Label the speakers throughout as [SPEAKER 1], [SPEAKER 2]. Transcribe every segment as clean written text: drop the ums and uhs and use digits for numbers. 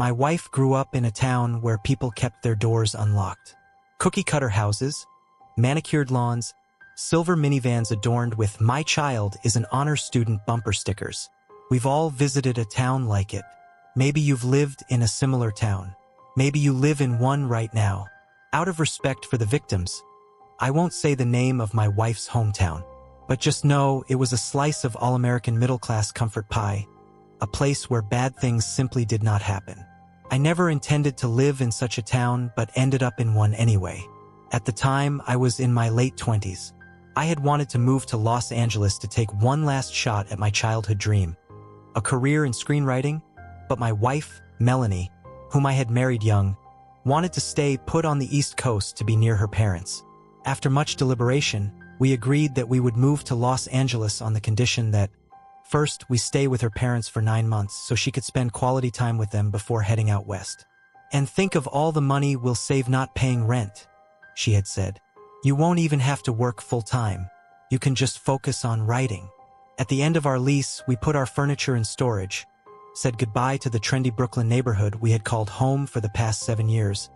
[SPEAKER 1] My wife grew up in a town where people kept their doors unlocked. Cookie-cutter houses, manicured lawns, silver minivans adorned with "My child is an honor student" bumper stickers. We've all visited a town like it. Maybe you've lived in a similar town. Maybe you live in one right now. Out of respect for the victims, I won't say the name of my wife's hometown, but just know it was a slice of all-American middle-class comfort pie, a place where bad things simply did not happen. I never intended to live in such a town, but ended up in one anyway. At the time, I was in my late 20s. I had wanted to move to Los Angeles to take one last shot at my childhood dream, a career in screenwriting, but my wife, Melanie, whom I had married young, wanted to stay put on the East Coast to be near her parents. After much deliberation, we agreed that we would move to Los Angeles on the condition that, first, we stay with her parents for 9 months so she could spend quality time with them before heading out west. "And think of all the money we'll save not paying rent," she had said. "You won't even have to work full-time. You can just focus on writing." At the end of our lease, we put our furniture in storage, said goodbye to the trendy Brooklyn neighborhood we had called home for the past 7 years,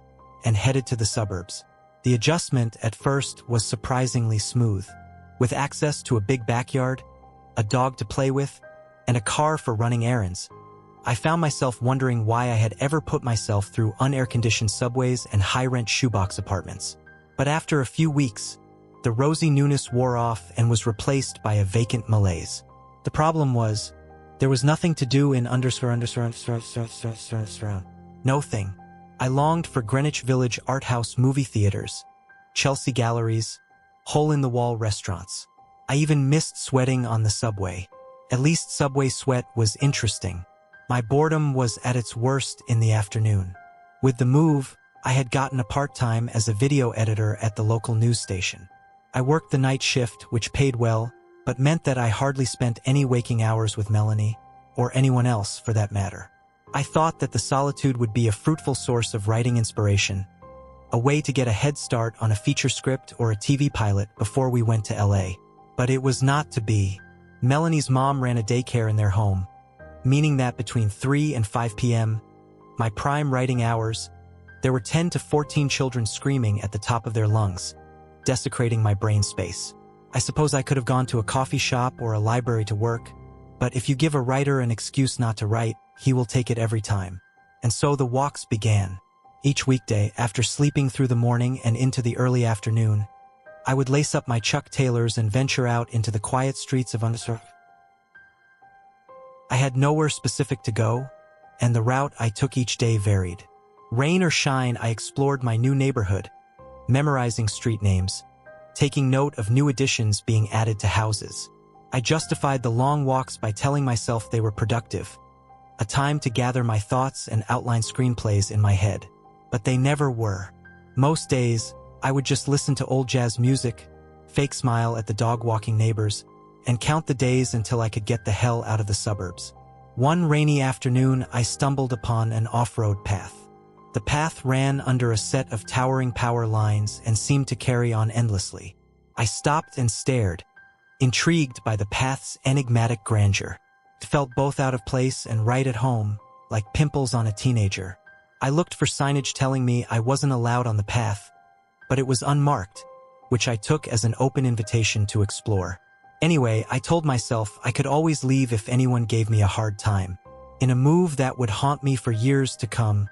[SPEAKER 1] and headed to the suburbs. The adjustment at first was surprisingly smooth. With access to a big backyard, a dog to play with, and a car for running errands, I found myself wondering why I had ever put myself through unair-conditioned subways and high-rent shoebox apartments. But after a few weeks, the rosy newness wore off and was replaced by a vacant malaise. The problem was, there was nothing to do in nothing. I longed for Greenwich Village art house movie theaters, Chelsea galleries, hole-in-the-wall restaurants. I even missed sweating on the subway. At least subway sweat was interesting. My boredom was at its worst in the afternoon. With the move, I had gotten a part-time as a video editor at the local news station. I worked the night shift, which paid well, but meant that I hardly spent any waking hours with Melanie, or anyone else for that matter. I thought that the solitude would be a fruitful source of writing inspiration, a way to get a head start on a feature script or a TV pilot before we went to LA. But it was not to be. Melanie's mom ran a daycare in their home, meaning that between 3 and 5 p.m., my prime writing hours, there were 10 to 14 children screaming at the top of their lungs, desecrating my brain space. I suppose I could have gone to a coffee shop or a library to work, but if you give a writer an excuse not to write, he will take it every time. And so the walks began. Each weekday, after sleeping through the morning and into the early afternoon, I would lace up my Chuck Taylors and venture out into the quiet streets of Undersurf. I had nowhere specific to go, and the route I took each day varied. Rain or shine, I explored my new neighborhood, memorizing street names, taking note of new additions being added to houses. I justified the long walks by telling myself they were productive, a time to gather my thoughts and outline screenplays in my head. But they never were. Most days, I would just listen to old jazz music, fake smile at the dog-walking neighbors, and count the days until I could get the hell out of the suburbs. One rainy afternoon, I stumbled upon an off-road path. The path ran under a set of towering power lines and seemed to carry on endlessly. I stopped and stared, intrigued by the path's enigmatic grandeur. It felt both out of place and right at home, like pimples on a teenager. I looked for signage telling me I wasn't allowed on the path, but it was unmarked, which I took as an open invitation to explore. Anyway, I told myself I could always leave if anyone gave me a hard time. In a move that would haunt me for years to come,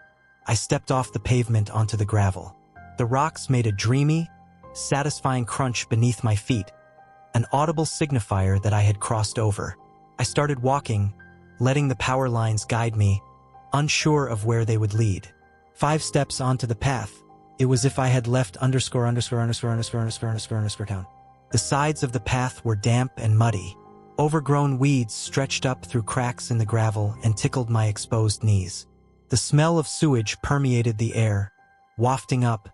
[SPEAKER 1] I stepped off the pavement onto the gravel. The rocks made a dreamy, satisfying crunch beneath my feet, an audible signifier that I had crossed over. I started walking, letting the power lines guide me, unsure of where they would lead. 5 steps onto the path, it was as if I had left town. The sides of the path were damp and muddy. Overgrown weeds stretched up through cracks in the gravel and tickled my exposed knees. The smell of sewage permeated the air, wafting up,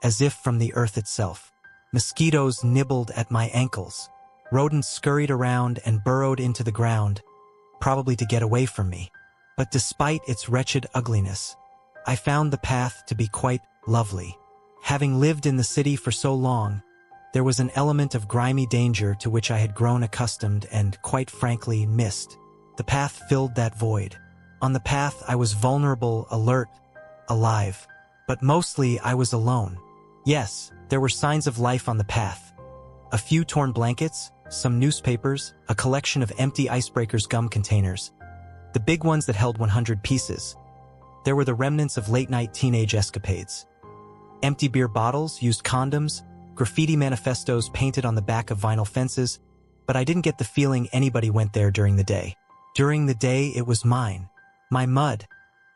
[SPEAKER 1] as if from the earth itself. Mosquitoes nibbled at my ankles. Rodents scurried around and burrowed into the ground, probably to get away from me. But despite its wretched ugliness, I found the path to be quite lovely. Having lived in the city for so long, there was an element of grimy danger to which I had grown accustomed and, quite frankly, missed. The path filled that void. On the path, I was vulnerable, alert, alive. But mostly, I was alone. Yes, there were signs of life on the path. A few torn blankets, some newspapers, a collection of empty icebreakers gum containers. The big ones that held 100 pieces. There were the remnants of late-night teenage escapades. Empty beer bottles, used condoms, graffiti manifestos painted on the back of vinyl fences, but I didn't get the feeling anybody went there during the day. During the day, it was mine. My mud.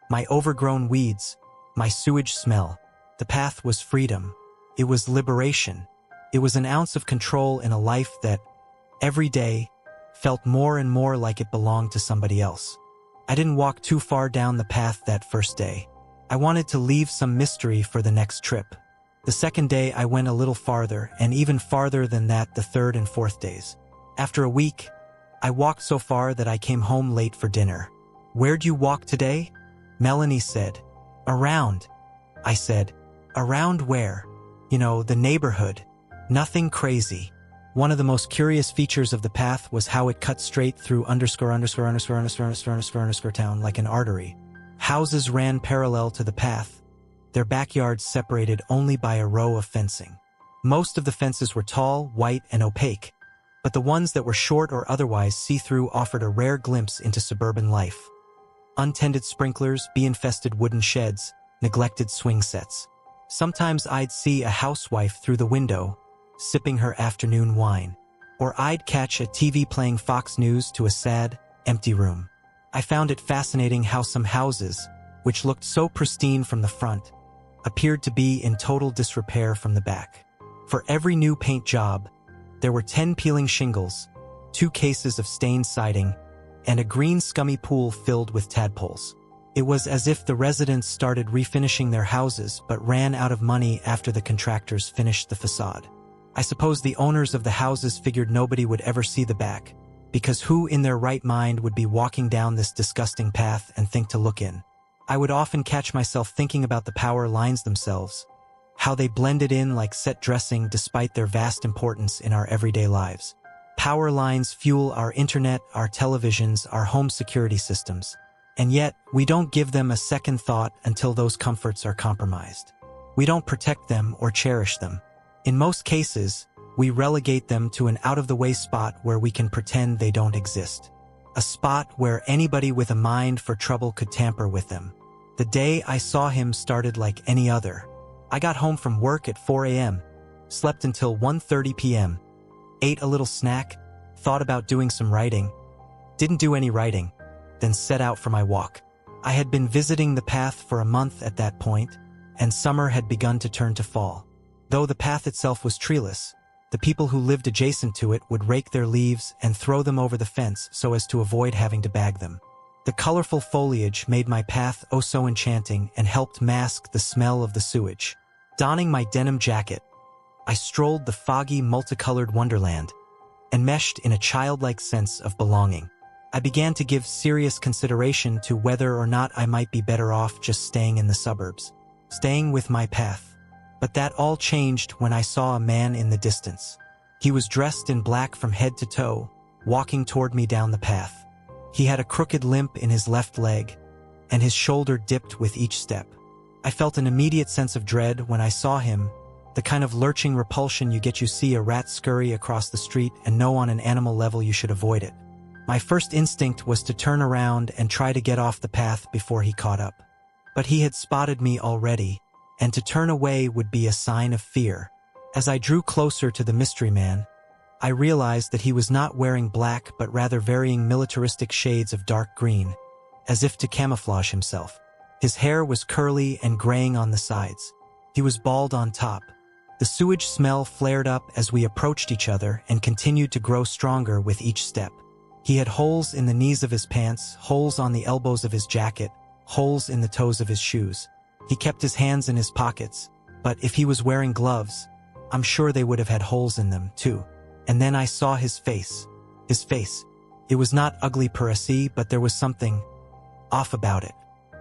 [SPEAKER 1] My overgrown weeds. My sewage smell. The path was freedom. It was liberation. It was an ounce of control in a life that, every day, felt more and more like it belonged to somebody else. I didn't walk too far down the path that first day. I wanted to leave some mystery for the next trip. The second day, I went a little farther, and even farther than that the third and fourth days. After a week, I walked so far that I came home late for dinner. "Where'd you walk today?" Melanie said. "Around." I said. "Around where?" "You know, the neighborhood. Nothing crazy." One of the most curious features of the path was how it cut straight through town like an artery. Houses ran parallel to the path, their backyards separated only by a row of fencing. Most of the fences were tall, white, and opaque, but the ones that were short or otherwise see-through offered a rare glimpse into suburban life. Untended sprinklers, bee-infested wooden sheds, neglected swing sets. Sometimes I'd see a housewife through the window, sipping her afternoon wine. Or I'd catch a TV playing Fox News to a sad, empty room. I found it fascinating how some houses, which looked so pristine from the front, appeared to be in total disrepair from the back. For every new paint job, there were 10 peeling shingles, 2 cases of stained siding, and a green scummy pool filled with tadpoles. It was as if the residents started refinishing their houses but ran out of money after the contractors finished the facade. I suppose the owners of the houses figured nobody would ever see the back, because who in their right mind would be walking down this disgusting path and think to look in? I would often catch myself thinking about the power lines themselves, how they blended in like set dressing despite their vast importance in our everyday lives. Power lines fuel our internet, our televisions, our home security systems. And yet, we don't give them a second thought until those comforts are compromised. We don't protect them or cherish them. In most cases, we relegate them to an out-of-the-way spot where we can pretend they don't exist. A spot where anybody with a mind for trouble could tamper with them. The day I saw him started like any other. I got home from work at 4 a.m., slept until 1:30 p.m., ate a little snack, thought about doing some writing, didn't do any writing, then set out for my walk. I had been visiting the path for a month at that point, and summer had begun to turn to fall. Though the path itself was treeless, the people who lived adjacent to it would rake their leaves and throw them over the fence so as to avoid having to bag them. The colorful foliage made my path oh so enchanting and helped mask the smell of the sewage. Donning my denim jacket, I strolled the foggy, multicolored wonderland, enmeshed in a childlike sense of belonging. I began to give serious consideration to whether or not I might be better off just staying in the suburbs, staying with my path. But that all changed when I saw a man in the distance. He was dressed in black from head to toe, walking toward me down the path. He had a crooked limp in his left leg, and his shoulder dipped with each step. I felt an immediate sense of dread when I saw him, the kind of lurching repulsion you see a rat scurry across the street and know on an animal level you should avoid it. My first instinct was to turn around and try to get off the path before he caught up. But he had spotted me already, and to turn away would be a sign of fear. As I drew closer to the mystery man, I realized that he was not wearing black but rather varying militaristic shades of dark green, as if to camouflage himself. His hair was curly and graying on the sides. He was bald on top. The sewage smell flared up as we approached each other and continued to grow stronger with each step. He had holes in the knees of his pants, holes on the elbows of his jacket, holes in the toes of his shoes. He kept his hands in his pockets, but if he was wearing gloves, I'm sure they would have had holes in them, too. And then I saw his face. His face. It was not ugly per se, but there was something off about it.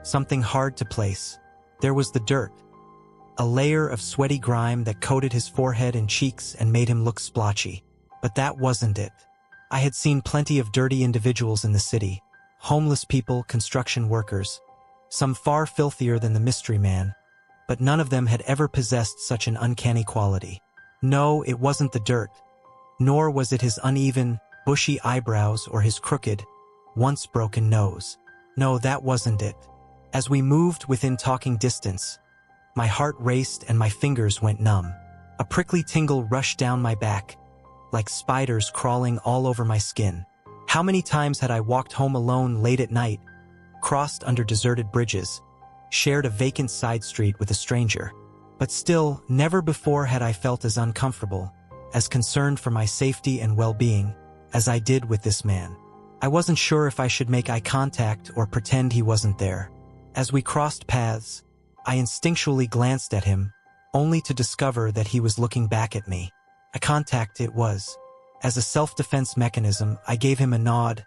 [SPEAKER 1] Something hard to place. There was the dirt. A layer of sweaty grime that coated his forehead and cheeks and made him look splotchy. But that wasn't it. I had seen plenty of dirty individuals in the city. homeless people, construction workers, some far filthier than the mystery man, but none of them had ever possessed such an uncanny quality. No, it wasn't the dirt, nor was it his uneven, bushy eyebrows or his crooked, once broken nose. No, that wasn't it. As we moved within talking distance, my heart raced and my fingers went numb. A prickly tingle rushed down my back, like spiders crawling all over my skin. How many times had I walked home alone late at night, crossed under deserted bridges, shared a vacant side street with a stranger, but still, never before had I felt as uncomfortable, as concerned for my safety and well-being, as I did with this man. I wasn't sure if I should make eye contact or pretend he wasn't there. As we crossed paths, I instinctually glanced at him, only to discover that he was looking back at me. A contact it was. As a self-defense mechanism, I gave him a nod,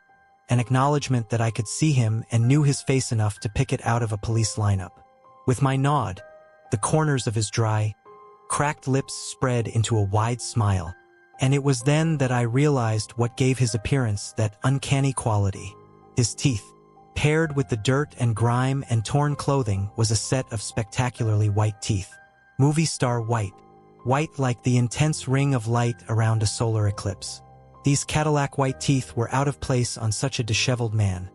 [SPEAKER 1] an acknowledgement that I could see him and knew his face enough to pick it out of a police lineup. With my nod, the corners of his dry, cracked lips spread into a wide smile, and it was then that I realized what gave his appearance that uncanny quality. His teeth, paired with the dirt and grime and torn clothing, was a set of spectacularly white teeth. Movie star white. White like the intense ring of light around a solar eclipse. These Cadillac white teeth were out of place on such a disheveled man,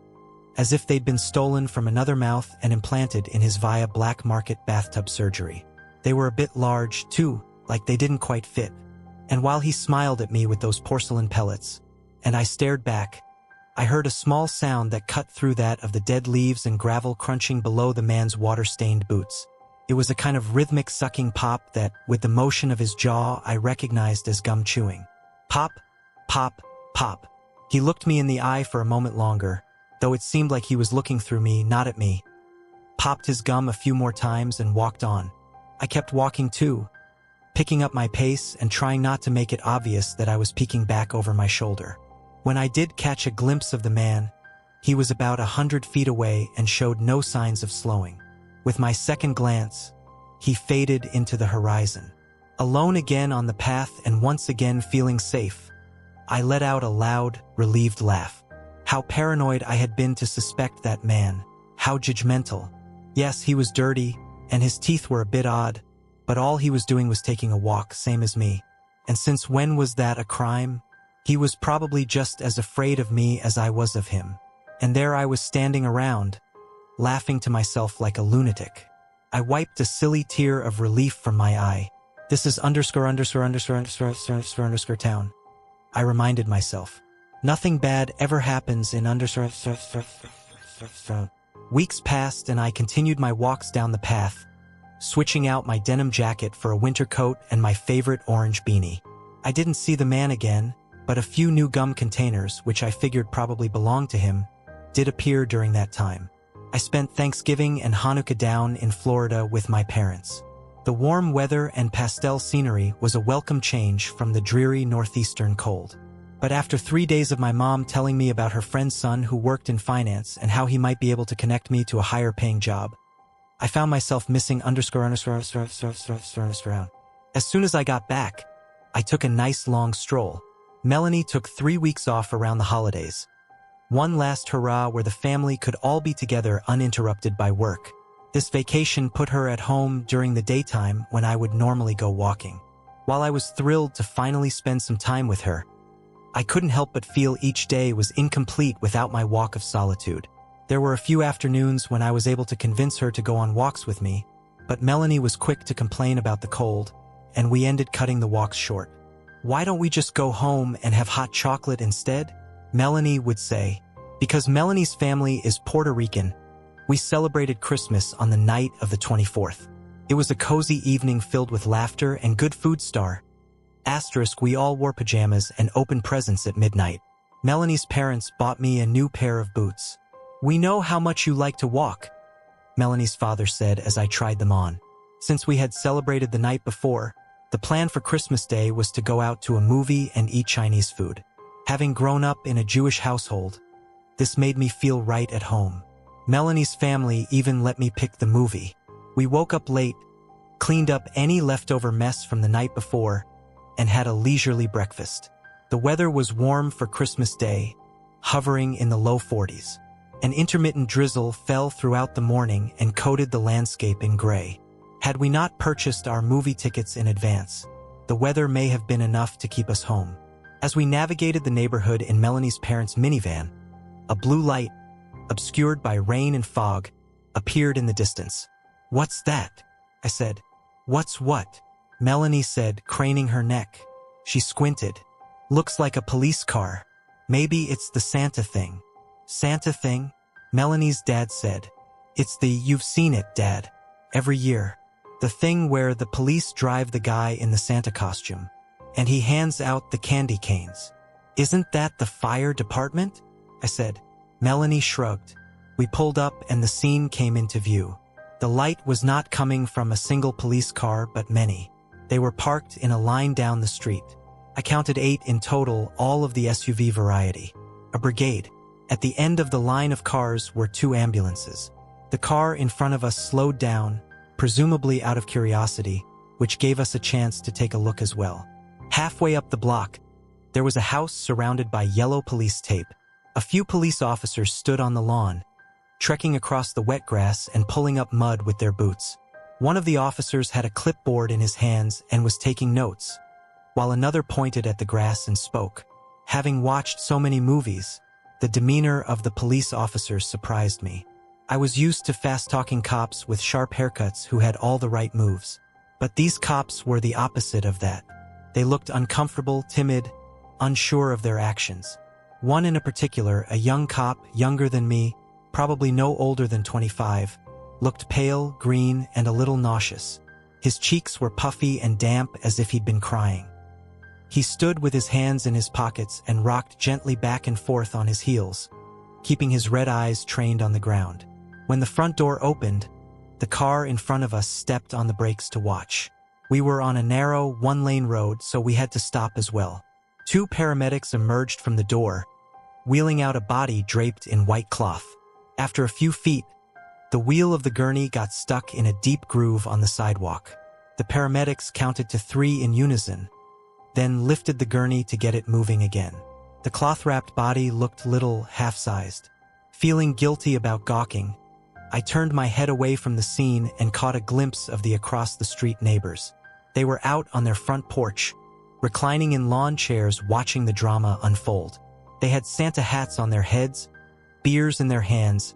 [SPEAKER 1] as if they'd been stolen from another mouth and implanted in his via black market bathtub surgery. They were a bit large, too, like they didn't quite fit. And while he smiled at me with those porcelain pellets, and I stared back, I heard a small sound that cut through that of the dead leaves and gravel crunching below the man's water-stained boots. It was a kind of rhythmic sucking pop that, with the motion of his jaw, I recognized as gum chewing. Pop, pop, pop. He looked me in the eye for a moment longer, though it seemed like he was looking through me, not at me. Popped his gum a few more times and walked on. I kept walking too, picking up my pace and trying not to make it obvious that I was peeking back over my shoulder. When I did catch a glimpse of the man, he was about 100 feet away and showed no signs of slowing. With my second glance, he faded into the horizon. Alone again on the path and once again feeling safe, I let out a loud, relieved laugh. How paranoid I had been to suspect that man. How judgmental. Yes, he was dirty, and his teeth were a bit odd, but all he was doing was taking a walk, same as me. And since when was that a crime? He was probably just as afraid of me as I was of him. And there I was standing around, laughing to myself like a lunatic. I wiped a silly tear of relief from my eye. This is underscore town. I reminded myself. Nothing bad ever happens in underscore. Weeks passed and I continued my walks down the path, switching out my denim jacket for a winter coat and my favorite orange beanie. I didn't see the man again, but a few new gum containers, which I figured probably belonged to him, did appear during that time. I spent Thanksgiving and Hanukkah down in Florida with my parents. The warm weather and pastel scenery was a welcome change from the dreary northeastern cold. But after 3 days of my mom telling me about her friend's son who worked in finance and how he might be able to connect me to a higher-paying job, I found myself missing underscore. As soon as I got back, I took a nice long stroll. Melanie took 3 weeks off around the holidays. One last hurrah where the family could all be together uninterrupted by work. This vacation put her at home during the daytime when I would normally go walking. While I was thrilled to finally spend some time with her, I couldn't help but feel each day was incomplete without my walk of solitude. There were a few afternoons when I was able to convince her to go on walks with me, but Melanie was quick to complain about the cold, and we ended cutting the walks short. "Why don't we just go home and have hot chocolate instead?" Melanie would say. Because Melanie's family is Puerto Rican, we celebrated Christmas on the night of the 24th. It was a cozy evening filled with laughter and good food we all wore pajamas and opened presents at midnight. Melanie's parents bought me a new pair of boots. "We know how much you like to walk," Melanie's father said as I tried them on. Since we had celebrated the night before, the plan for Christmas Day was to go out to a movie and eat Chinese food. Having grown up in a Jewish household, this made me feel right at home. Melanie's family even let me pick the movie. We woke up late, cleaned up any leftover mess from the night before, and had a leisurely breakfast. The weather was warm for Christmas Day, hovering in the low 40s. An intermittent drizzle fell throughout the morning and coated the landscape in gray. Had we not purchased our movie tickets in advance, the weather may have been enough to keep us home. As we navigated the neighborhood in Melanie's parents' minivan, a blue light, obscured by rain and fog, appeared in the distance. "What's that?" I said. "What's what?" Melanie said, craning her neck. She squinted. "Looks like a police car. Maybe it's the Santa thing." "Santa thing?" Melanie's dad said. "It's the you've seen it, Dad. Every year. The thing where the police drive the guy in the Santa costume. And he hands out the candy canes." "Isn't that the fire department?" I said. Melanie shrugged. We pulled up and the scene came into view. The light was not coming from a single police car, but many. They were parked in a line down the street. I counted 8 in total, all of the SUV variety. A brigade. At the end of the line of cars were 2 ambulances. The car in front of us slowed down, presumably out of curiosity, which gave us a chance to take a look as well. Halfway up the block, there was a house surrounded by yellow police tape. A few police officers stood on the lawn, trekking across the wet grass and pulling up mud with their boots. One of the officers had a clipboard in his hands and was taking notes, while another pointed at the grass and spoke. Having watched so many movies, the demeanor of the police officers surprised me. I was used to fast-talking cops with sharp haircuts who had all the right moves. But these cops were the opposite of that. They looked uncomfortable, timid, unsure of their actions. One in particular, a young cop, younger than me, probably no older than 25, looked pale, green, and a little nauseous. His cheeks were puffy and damp as if he'd been crying. He stood with his hands in his pockets and rocked gently back and forth on his heels, keeping his red eyes trained on the ground. When the front door opened, the car in front of us stepped on the brakes to watch. We were on a narrow, one-lane road, so we had to stop as well. 2 paramedics emerged from the door, wheeling out a body draped in white cloth. After a few feet, the wheel of the gurney got stuck in a deep groove on the sidewalk. The paramedics counted to 3 in unison, then lifted the gurney to get it moving again. The cloth-wrapped body looked little, half-sized. Feeling guilty about gawking, I turned my head away from the scene and caught a glimpse of the across-the-street neighbors. They were out on their front porch, reclining in lawn chairs watching the drama unfold. They had Santa hats on their heads, beers in their hands,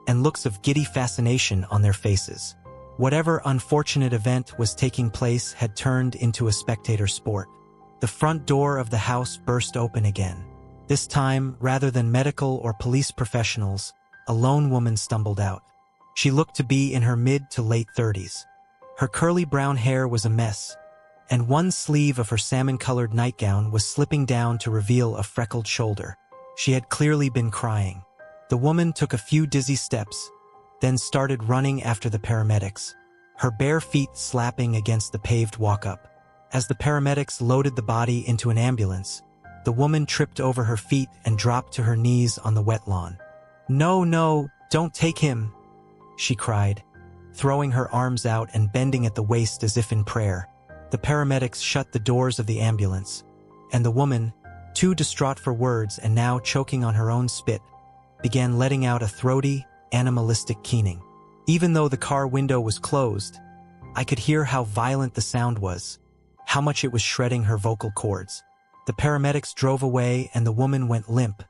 [SPEAKER 1] and looks of giddy fascination on their faces. Whatever unfortunate event was taking place had turned into a spectator sport. The front door of the house burst open again. This time, rather than medical or police professionals, a lone woman stumbled out. She looked to be in her mid to late 30s. Her curly brown hair was a mess, and one sleeve of her salmon-colored nightgown was slipping down to reveal a freckled shoulder. She had clearly been crying. The woman took a few dizzy steps, then started running after the paramedics, her bare feet slapping against the paved walk-up. As the paramedics loaded the body into an ambulance, the woman tripped over her feet and dropped to her knees on the wet lawn. No, don't take him," she cried, throwing her arms out and bending at the waist as if in prayer. The paramedics shut the doors of the ambulance, and the woman, too distraught for words and now choking on her own spit, began letting out a throaty, animalistic keening. Even though the car window was closed, I could hear how violent the sound was, how much it was shredding her vocal cords. The paramedics drove away and the woman went limp,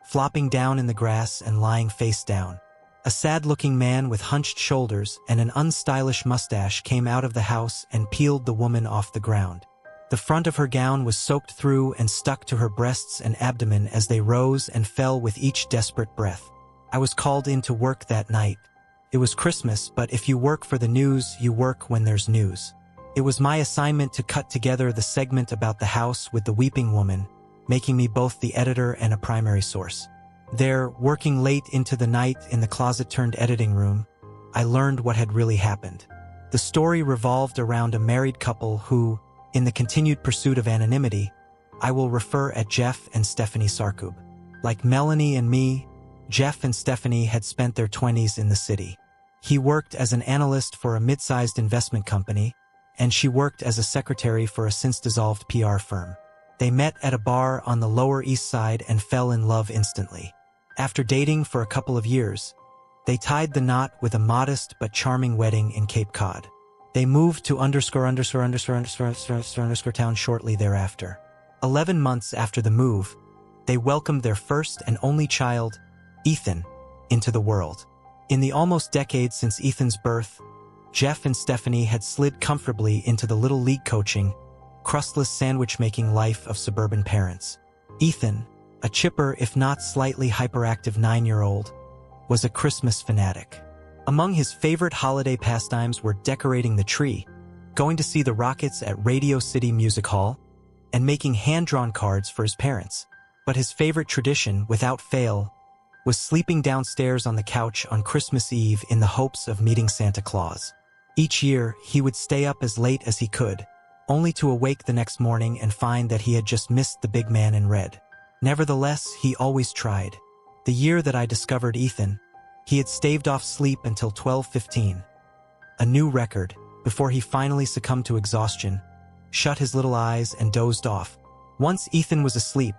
[SPEAKER 1] flopping down in the grass and lying face down. A sad-looking man with hunched shoulders and an unstylish mustache came out of the house and peeled the woman off the ground. The front of her gown was soaked through and stuck to her breasts and abdomen as they rose and fell with each desperate breath. I was called in to work that night. It was Christmas, but if you work for the news, you work when there's news. It was my assignment to cut together the segment about the house with the weeping woman, making me both the editor and a primary source. There, working late into the night in the closet-turned-editing room, I learned what had really happened. The story revolved around a married couple who, in the continued pursuit of anonymity, I will refer at Jeff and Stephanie Sarkub. Like Melanie and me, Jeff and Stephanie had spent their 20s in the city. He worked as an analyst for a mid-sized investment company, and she worked as a secretary for a since-dissolved PR firm. They met at a bar on the Lower East Side and fell in love instantly. After dating for a couple of years, they tied the knot with a modest but charming wedding in Cape Cod. They moved to town shortly thereafter. 11 months after the move, they welcomed their first and only child, Ethan, into the world. In the almost decade since Ethan's birth, Jeff and Stephanie had slid comfortably into the little league coaching, crustless sandwich-making life of suburban parents. Ethan, a chipper if not slightly hyperactive 9-year-old, was a Christmas fanatic. Among his favorite holiday pastimes were decorating the tree, going to see the Rockets at Radio City Music Hall, and making hand-drawn cards for his parents. But his favorite tradition, without fail, was sleeping downstairs on the couch on Christmas Eve in the hopes of meeting Santa Claus. Each year, he would stay up as late as he could, only to awake the next morning and find that he had just missed the big man in red. Nevertheless, he always tried. The year that I discovered Ethan, he had staved off sleep until 12:15. A new record, before he finally succumbed to exhaustion, shut his little eyes and dozed off. Once Ethan was asleep,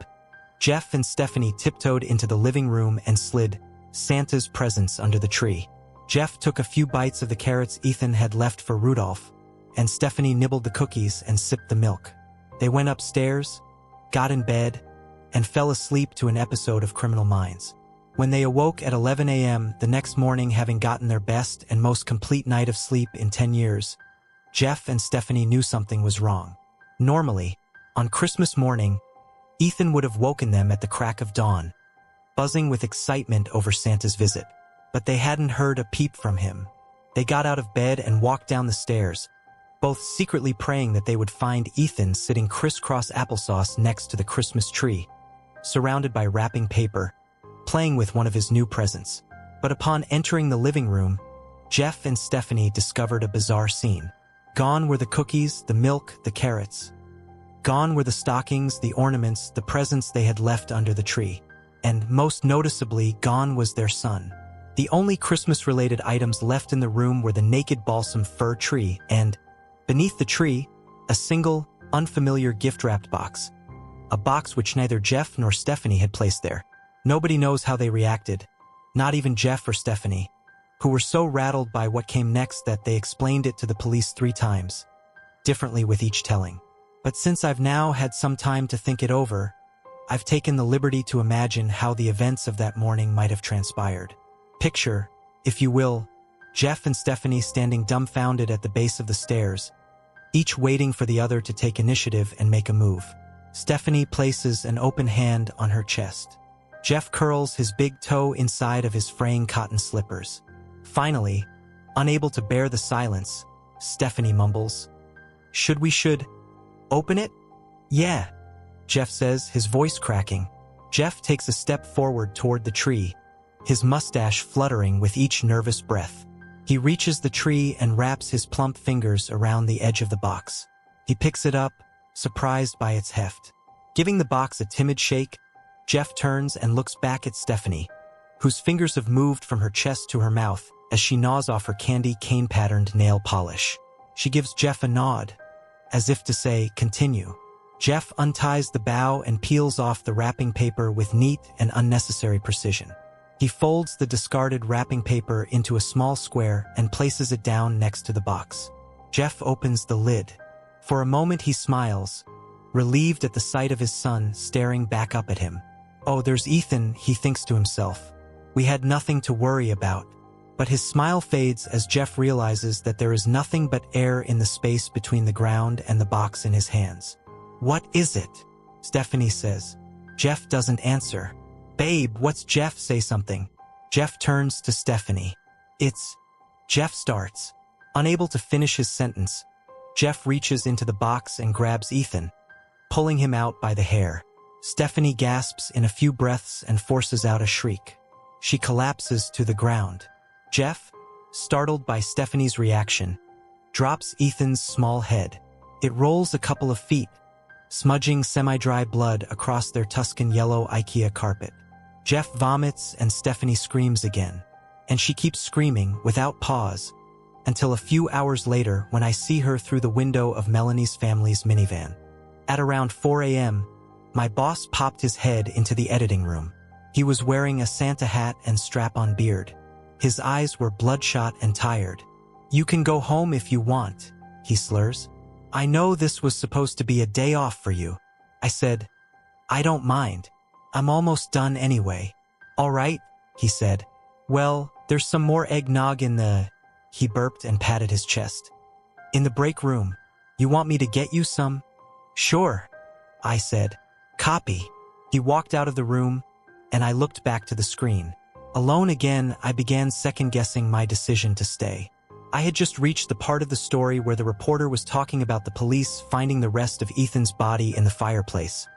[SPEAKER 1] Jeff and Stephanie tiptoed into the living room and slid Santa's presents under the tree. Jeff took a few bites of the carrots Ethan had left for Rudolph, and Stephanie nibbled the cookies and sipped the milk. They went upstairs, got in bed, and fell asleep to an episode of Criminal Minds. When they awoke at 11 a.m. the next morning, having gotten their best and most complete night of sleep in 10 years, Jeff and Stephanie knew something was wrong. Normally, on Christmas morning, Ethan would have woken them at the crack of dawn, buzzing with excitement over Santa's visit. But they hadn't heard a peep from him. They got out of bed and walked down the stairs, both secretly praying that they would find Ethan sitting crisscross applesauce next to the Christmas tree, surrounded by wrapping paper, playing with one of his new presents. But upon entering the living room, Jeff and Stephanie discovered a bizarre scene. Gone were the cookies, the milk, the carrots. Gone were the stockings, the ornaments, the presents they had left under the tree. And most noticeably, gone was their son. The only Christmas-related items left in the room were the naked balsam fir tree and, beneath the tree, a single, unfamiliar gift-wrapped box. A box which neither Jeff nor Stephanie had placed there. Nobody knows how they reacted, not even Jeff or Stephanie, who were so rattled by what came next that they explained it to the police 3 times, differently with each telling. But since I've now had some time to think it over, I've taken the liberty to imagine how the events of that morning might have transpired. Picture, if you will, Jeff and Stephanie standing dumbfounded at the base of the stairs, each waiting for the other to take initiative and make a move. Stephanie places an open hand on her chest. Jeff curls his big toe inside of his fraying cotton slippers. Finally, unable to bear the silence, Stephanie mumbles, Should open it?" "Yeah," Jeff says, his voice cracking. Jeff takes a step forward toward the tree, his mustache fluttering with each nervous breath. He reaches the tree and wraps his plump fingers around the edge of the box. He picks it up, surprised by its heft. Giving the box a timid shake, Jeff turns and looks back at Stephanie, whose fingers have moved from her chest to her mouth as she gnaws off her candy cane-patterned nail polish. She gives Jeff a nod, as if to say, "Continue." Jeff unties the bow and peels off the wrapping paper with neat and unnecessary precision. He folds the discarded wrapping paper into a small square and places it down next to the box. Jeff opens the lid. For a moment he smiles, relieved at the sight of his son staring back up at him. "Oh, there's Ethan," he thinks to himself. "We had nothing to worry about." But his smile fades as Jeff realizes that there is nothing but air in the space between the ground and the box in his hands. "What is it?" Stephanie says. Jeff doesn't answer. "Babe, what's Jeff?" Say something. Jeff turns to Stephanie. "It's..." Jeff starts. Unable to finish his sentence, Jeff reaches into the box and grabs Ethan, pulling him out by the hair. Stephanie gasps in a few breaths and forces out a shriek. She collapses to the ground. Jeff, startled by Stephanie's reaction, drops Ethan's small head. It rolls a couple of feet, smudging semi-dry blood across their Tuscan yellow IKEA carpet. Jeff vomits and Stephanie screams again. And she keeps screaming without pause until a few hours later when I see her through the window of Melanie's family's minivan. At around 4 a.m., my boss popped his head into the editing room. He was wearing a Santa hat and strap-on beard. His eyes were bloodshot and tired. "You can go home if you want," he slurs. "I know this was supposed to be a day off for you." I said, "I don't mind. I'm almost done anyway." "All right," he said. "Well, there's some more eggnog in the—" He burped and patted his chest. "In the break room. You want me to get you some?" "Sure," I said. "Copy." He walked out of the room, and I looked back to the screen. Alone again, I began second-guessing my decision to stay. I had just reached the part of the story where the reporter was talking about the police finding the rest of Ethan's body in the fireplace,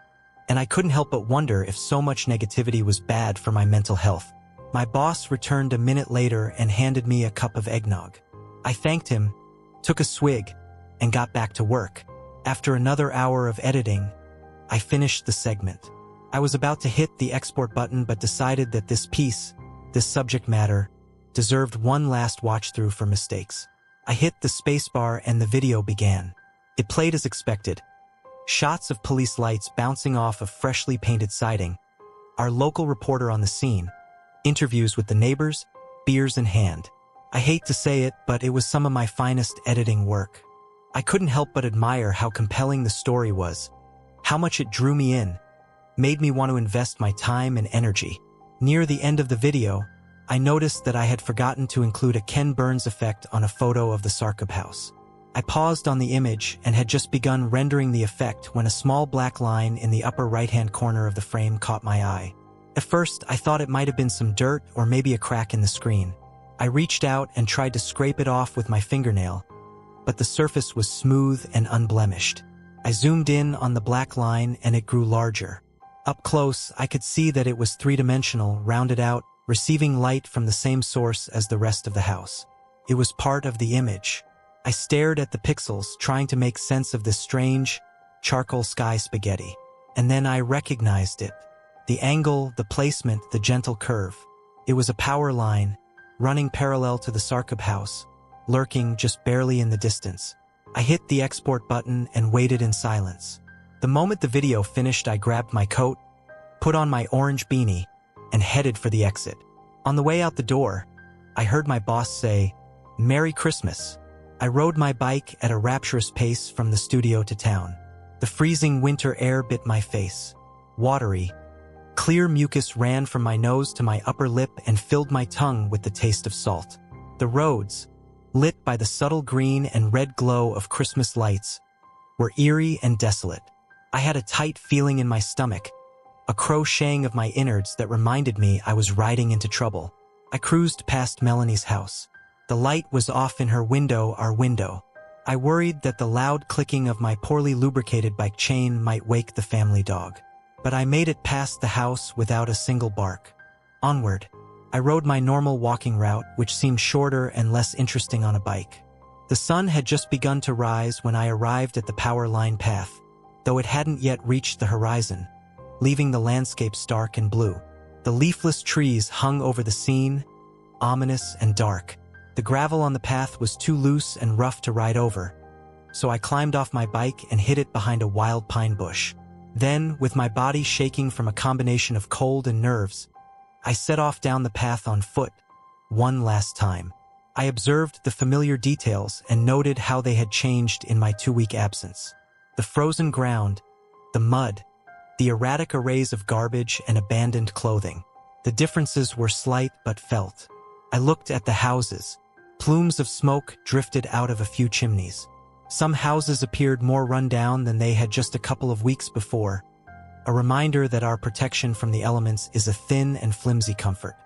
[SPEAKER 1] and I couldn't help but wonder if so much negativity was bad for my mental health. My boss returned a minute later and handed me a cup of eggnog. I thanked him, took a swig, and got back to work. After another hour of editing, I finished the segment. I was about to hit the export button but decided that this subject matter, deserved one last watch-through for mistakes. I hit the spacebar and the video began. It played as expected. Shots of police lights bouncing off of freshly painted siding, our local reporter on the scene, interviews with the neighbors, beers in hand. I hate to say it, but it was some of my finest editing work. I couldn't help but admire how compelling the story was, how much it drew me in, made me want to invest my time and energy. Near the end of the video, I noticed that I had forgotten to include a Ken Burns effect on a photo of the Sarkub house. I paused on the image and had just begun rendering the effect when a small black line in the upper right-hand corner of the frame caught my eye. At first, I thought it might have been some dirt or maybe a crack in the screen. I reached out and tried to scrape it off with my fingernail, but the surface was smooth and unblemished. I zoomed in on the black line and it grew larger. Up close, I could see that it was three-dimensional, rounded out, receiving light from the same source as the rest of the house. It was part of the image. I stared at the pixels, trying to make sense of this strange, charcoal sky spaghetti. And then I recognized it. The angle, the placement, the gentle curve. It was a power line, running parallel to the Sarkub house, lurking just barely in the distance. I hit the export button and waited in silence. The moment the video finished, I grabbed my coat, put on my orange beanie, and headed for the exit. On the way out the door, I heard my boss say, "Merry Christmas." I rode my bike at a rapturous pace from the studio to town. The freezing winter air bit my face. Watery, clear mucus ran from my nose to my upper lip and filled my tongue with the taste of salt. The roads, lit by the subtle green and red glow of Christmas lights, were eerie and desolate. I had a tight feeling in my stomach, a crocheting of my innards that reminded me I was riding into trouble. I cruised past Melanie's house. The light was off in her window, our window. I worried that the loud clicking of my poorly lubricated bike chain might wake the family dog. But I made it past the house without a single bark. Onward, I rode my normal walking route, which seemed shorter and less interesting on a bike. The sun had just begun to rise when I arrived at the power line path, though it hadn't yet reached the horizon, leaving the landscape stark and blue. The leafless trees hung over the scene, ominous and dark. The gravel on the path was too loose and rough to ride over, so I climbed off my bike and hid it behind a wild pine bush. Then, with my body shaking from a combination of cold and nerves, I set off down the path on foot, one last time. I observed the familiar details and noted how they had changed in my 2-week absence. The frozen ground, the mud, the erratic arrays of garbage and abandoned clothing. The differences were slight but felt. I looked at the houses. Plumes of smoke drifted out of a few chimneys. Some houses appeared more run down than they had just a couple of weeks before, a reminder that our protection from the elements is a thin and flimsy comfort.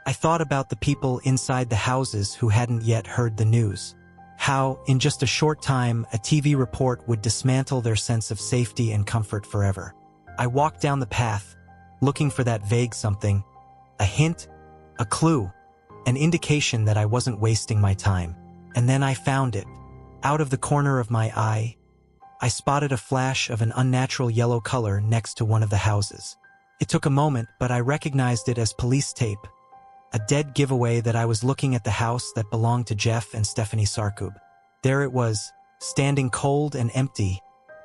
[SPEAKER 1] I thought about the people inside the houses who hadn't yet heard the news. How, in just a short time, a TV report would dismantle their sense of safety and comfort forever. I walked down the path, looking for that vague something, a hint, a clue, an indication that I wasn't wasting my time. And then I found it. Out of the corner of my eye, I spotted a flash of an unnatural yellow color next to one of the houses. It took a moment, but I recognized it as police tape, a dead giveaway that I was looking at the house that belonged to Jeff and Stephanie Sarkub. There it was, standing cold and empty,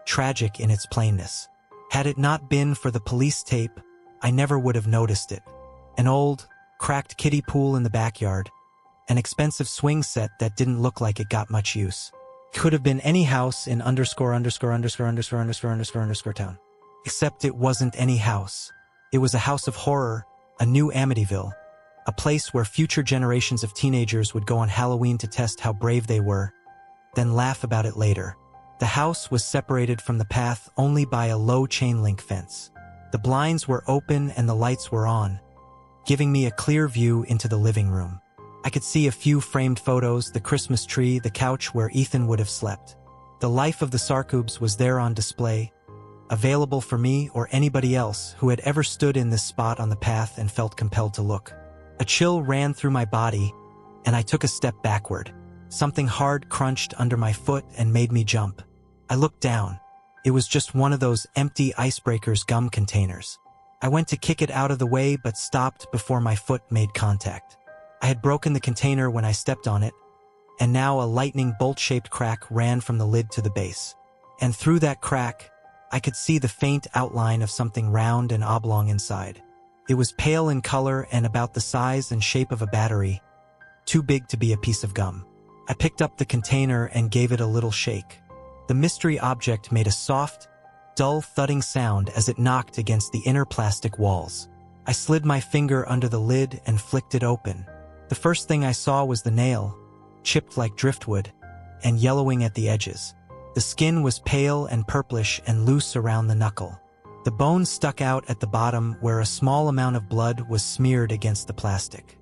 [SPEAKER 1] tragic in its plainness. Had it not been for the police tape, I never would have noticed it. An old, cracked kiddie pool in the backyard. An expensive swing set that didn't look like it got much use. Could have been any house in town. Except it wasn't any house. It was a house of horror, a new Amityville. A place where future generations of teenagers would go on Halloween to test how brave they were, then laugh about it later. The house was separated from the path only by a low chain-link fence. The blinds were open and the lights were on, giving me a clear view into the living room. I could see a few framed photos, the Christmas tree, the couch where Ethan would have slept. The life of the Sarkoobs was there on display, available for me or anybody else who had ever stood in this spot on the path and felt compelled to look. A chill ran through my body, and I took a step backward. Something hard crunched under my foot and made me jump. I looked down. It was just one of those empty Icebreakers gum containers. I went to kick it out of the way but stopped before my foot made contact. I had broken the container when I stepped on it, and now a lightning bolt-shaped crack ran from the lid to the base. And through that crack, I could see the faint outline of something round and oblong inside. It was pale in color and about the size and shape of a battery, too big to be a piece of gum. I picked up the container and gave it a little shake. The mystery object made a soft, dull thudding sound as it knocked against the inner plastic walls. I slid my finger under the lid and flicked it open. The first thing I saw was the nail, chipped like driftwood, and yellowing at the edges. The skin was pale and purplish and loose around the knuckle. The bone stuck out at the bottom where a small amount of blood was smeared against the plastic.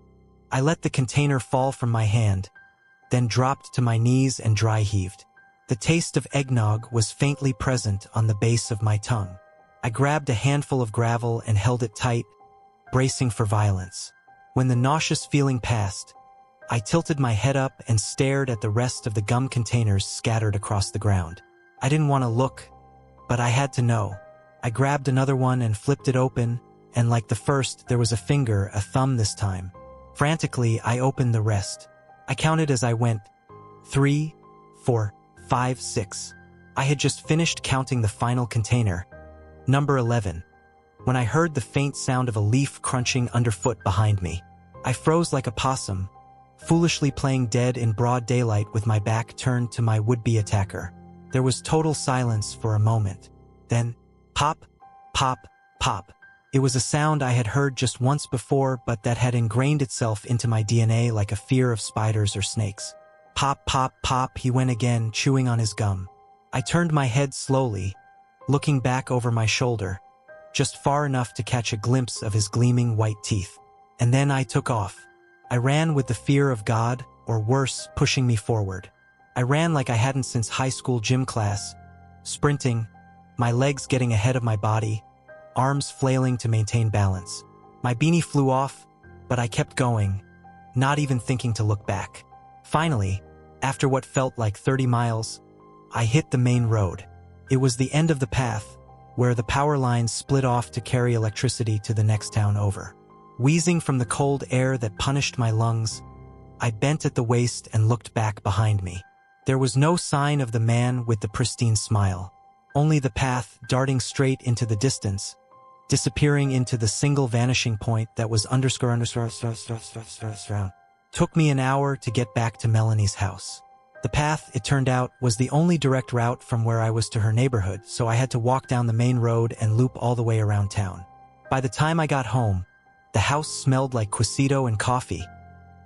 [SPEAKER 1] I let the container fall from my hand, then dropped to my knees and dry heaved. The taste of eggnog was faintly present on the base of my tongue. I grabbed a handful of gravel and held it tight, bracing for violence. When the nauseous feeling passed, I tilted my head up and stared at the rest of the gum containers scattered across the ground. I didn't want to look, but I had to know. I grabbed another one and flipped it open, and like the first, there was a finger, a thumb this time. Frantically, I opened the rest. I counted as I went. 3, 4, 5, 6. I had just finished counting the final container, number 11, when I heard the faint sound of a leaf crunching underfoot behind me. I froze like a possum, foolishly playing dead in broad daylight with my back turned to my would-be attacker. There was total silence for a moment. Then, pop, pop, pop. It was a sound I had heard just once before, but that had ingrained itself into my DNA like a fear of spiders or snakes. Pop, pop, pop, he went again, chewing on his gum. I turned my head slowly, looking back over my shoulder, just far enough to catch a glimpse of his gleaming white teeth. And then I took off. I ran with the fear of God, or worse, pushing me forward. I ran like I hadn't since high school gym class, sprinting, my legs getting ahead of my body, arms flailing to maintain balance. My beanie flew off, but I kept going, not even thinking to look back. Finally, after what felt like 30 miles, I hit the main road. It was the end of the path, where the power lines split off to carry electricity to the next town over. Wheezing from the cold air that punished my lungs, I bent at the waist and looked back behind me. There was no sign of the man with the pristine smile, only the path darting straight into the distance, disappearing into the single vanishing point that was underscore. Took me an hour to get back to Melanie's house. The path, it turned out, was the only direct route from where I was to her neighborhood, so I had to walk down the main road and loop all the way around town. By the time I got home, the house smelled like Quisito and coffee,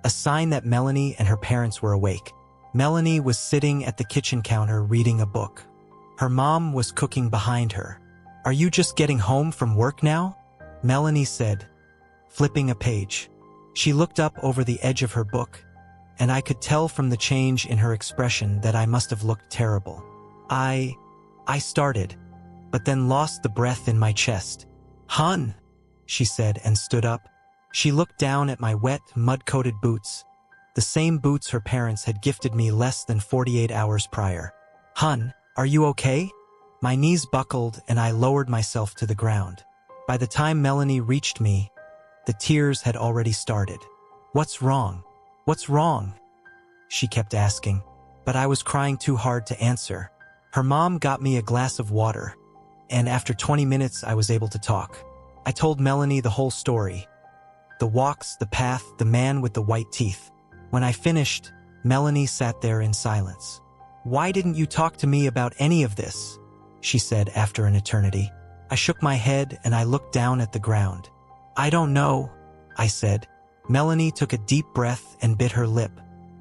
[SPEAKER 1] a sign that Melanie and her parents were awake. Melanie was sitting at the kitchen counter reading a book. Her mom was cooking behind her. "Are you just getting home from work now?" Melanie said, flipping a page. She looked up over the edge of her book, and I could tell from the change in her expression that I must have looked terrible. I started, but then lost the breath in my chest. "Hun," she said and stood up. She looked down at my wet, mud-coated boots, the same boots her parents had gifted me less than 48 hours prior. "Hun, are you okay?" My knees buckled and I lowered myself to the ground. By the time Melanie reached me, the tears had already started. "What's wrong? What's wrong?" she kept asking, but I was crying too hard to answer. Her mom got me a glass of water, and after 20 minutes I was able to talk. I told Melanie the whole story. The walks, the path, the man with the white teeth. When I finished, Melanie sat there in silence. "Why didn't you talk to me about any of this?" she said after an eternity. I shook my head and I looked down at the ground. "I don't know," I said. Melanie took a deep breath and bit her lip.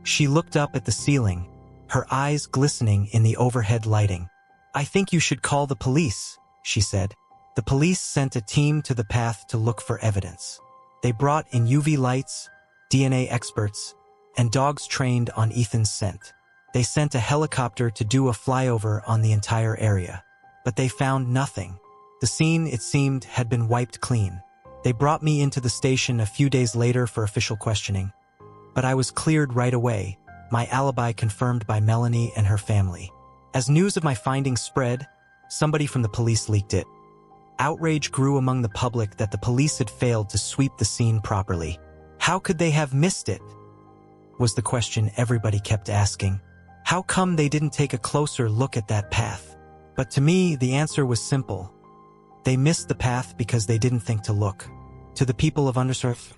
[SPEAKER 1] She looked up at the ceiling, her eyes glistening in the overhead lighting. "I think you should call the police," she said. The police sent a team to the path to look for evidence. They brought in UV lights, DNA experts, and dogs trained on Ethan's scent. They sent a helicopter to do a flyover on the entire area. But they found nothing. The scene, it seemed, had been wiped clean. They brought me into the station a few days later for official questioning. But I was cleared right away, my alibi confirmed by Melanie and her family. As news of my findings spread, somebody from the police leaked it. Outrage grew among the public that the police had failed to sweep the scene properly. How could they have missed it? Was the question everybody kept asking. How come they didn't take a closer look at that path? But to me, the answer was simple. They missed the path because they didn't think to look. To the people of underserved,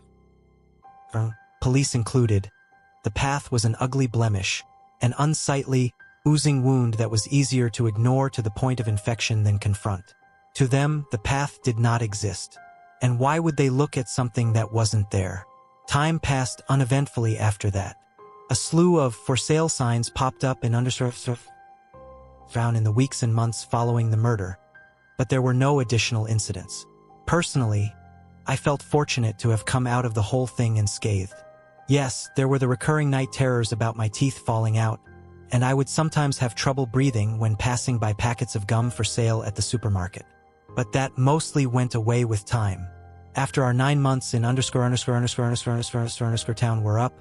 [SPEAKER 1] police included, the path was an ugly blemish, an unsightly, oozing wound that was easier to ignore to the point of infection than confront. To them, the path did not exist. And why would they look at something that wasn't there? Time passed uneventfully after that. A slew of for sale signs popped up in underserved found in the weeks and months following the murder, but there were no additional incidents. Personally, I felt fortunate to have come out of the whole thing unscathed. Yes, there were the recurring night terrors about my teeth falling out, and I would sometimes have trouble breathing when passing by packets of gum for sale at the supermarket. But that mostly went away with time. After our 9 months in underscore town were up,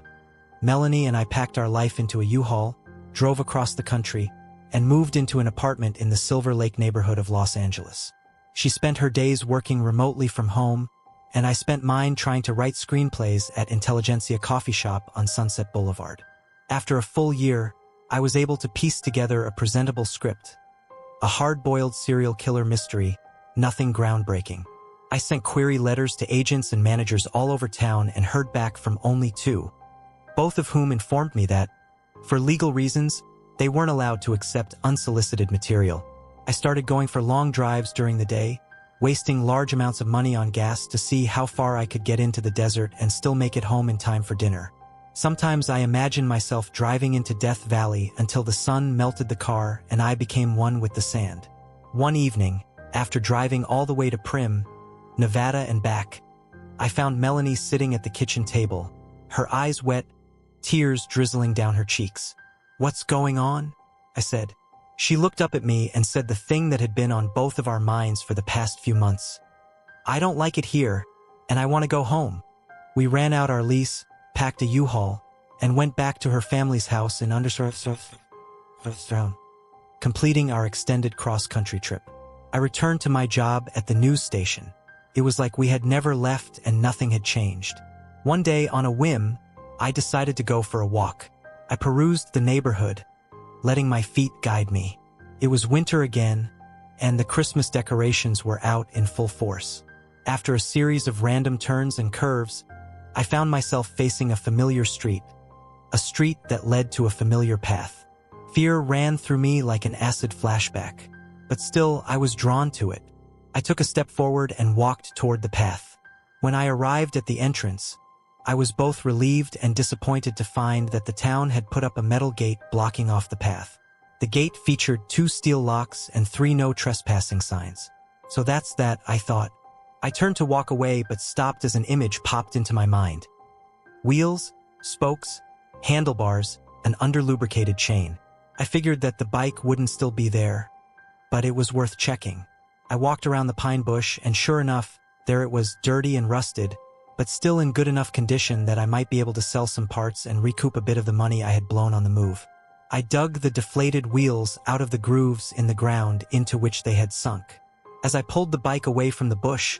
[SPEAKER 1] Melanie and I packed our life into a U-Haul, drove across the country, and moved into an apartment in the Silver Lake neighborhood of Los Angeles. She spent her days working remotely from home, and I spent mine trying to write screenplays at Intelligentsia Coffee Shop on Sunset Boulevard. After a full year, I was able to piece together a presentable script. A hard-boiled serial killer mystery, nothing groundbreaking. I sent query letters to agents and managers all over town and heard back from only 2, both of whom informed me that, for legal reasons, they weren't allowed to accept unsolicited material. I started going for long drives during the day, wasting large amounts of money on gas to see how far I could get into the desert and still make it home in time for dinner. Sometimes I imagined myself driving into Death Valley until the sun melted the car and I became one with the sand. One evening, after driving all the way to Prim, Nevada and back, I found Melanie sitting at the kitchen table, her eyes wet, tears drizzling down her cheeks. "What's going on?" I said. She looked up at me and said the thing that had been on both of our minds for the past few months. "I don't like it here, and I want to go home." We ran out our lease, packed a U-Haul, and went back to her family's house in completing our extended cross-country trip. I returned to my job at the news station. It was like we had never left and nothing had changed. One day, on a whim, I decided to go for a walk. I perused the neighborhood, letting my feet guide me. It was winter again, and the Christmas decorations were out in full force. After a series of random turns and curves, I found myself facing a familiar street, a street that led to a familiar path. Fear ran through me like an acid flashback, but still I was drawn to it. I took a step forward and walked toward the path. When I arrived at the entrance, I was both relieved and disappointed to find that the town had put up a metal gate blocking off the path. The gate featured 2 steel locks and 3 no trespassing signs. So that's that, I thought. I turned to walk away but stopped as an image popped into my mind. Wheels, spokes, handlebars, an under-lubricated chain. I figured that the bike wouldn't still be there, but it was worth checking. I walked around the pine bush and sure enough, there it was, dirty and rusted, but still in good enough condition that I might be able to sell some parts and recoup a bit of the money I had blown on the move. I dug the deflated wheels out of the grooves in the ground into which they had sunk. As I pulled the bike away from the bush,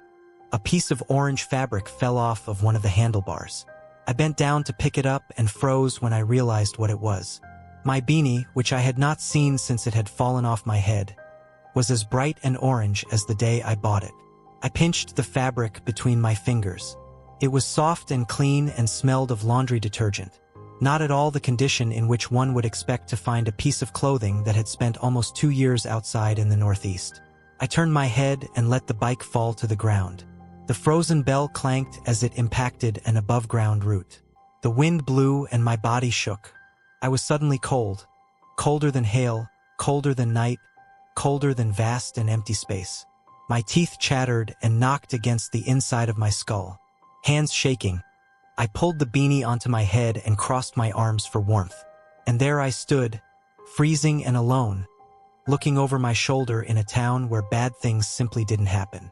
[SPEAKER 1] a piece of orange fabric fell off of one of the handlebars. I bent down to pick it up and froze when I realized what it was. My beanie, which I had not seen since it had fallen off my head, was as bright and orange as the day I bought it. I pinched the fabric between my fingers. It was soft and clean and smelled of laundry detergent, not at all the condition in which one would expect to find a piece of clothing that had spent almost 2 years outside in the Northeast. I turned my head and let the bike fall to the ground. The frozen bell clanked as it impacted an above-ground root. The wind blew and my body shook. I was suddenly cold, colder than hail, colder than night, colder than vast and empty space. My teeth chattered and knocked against the inside of my skull. Hands shaking, I pulled the beanie onto my head and crossed my arms for warmth. And there I stood, freezing and alone, looking over my shoulder in a town where bad things simply didn't happen.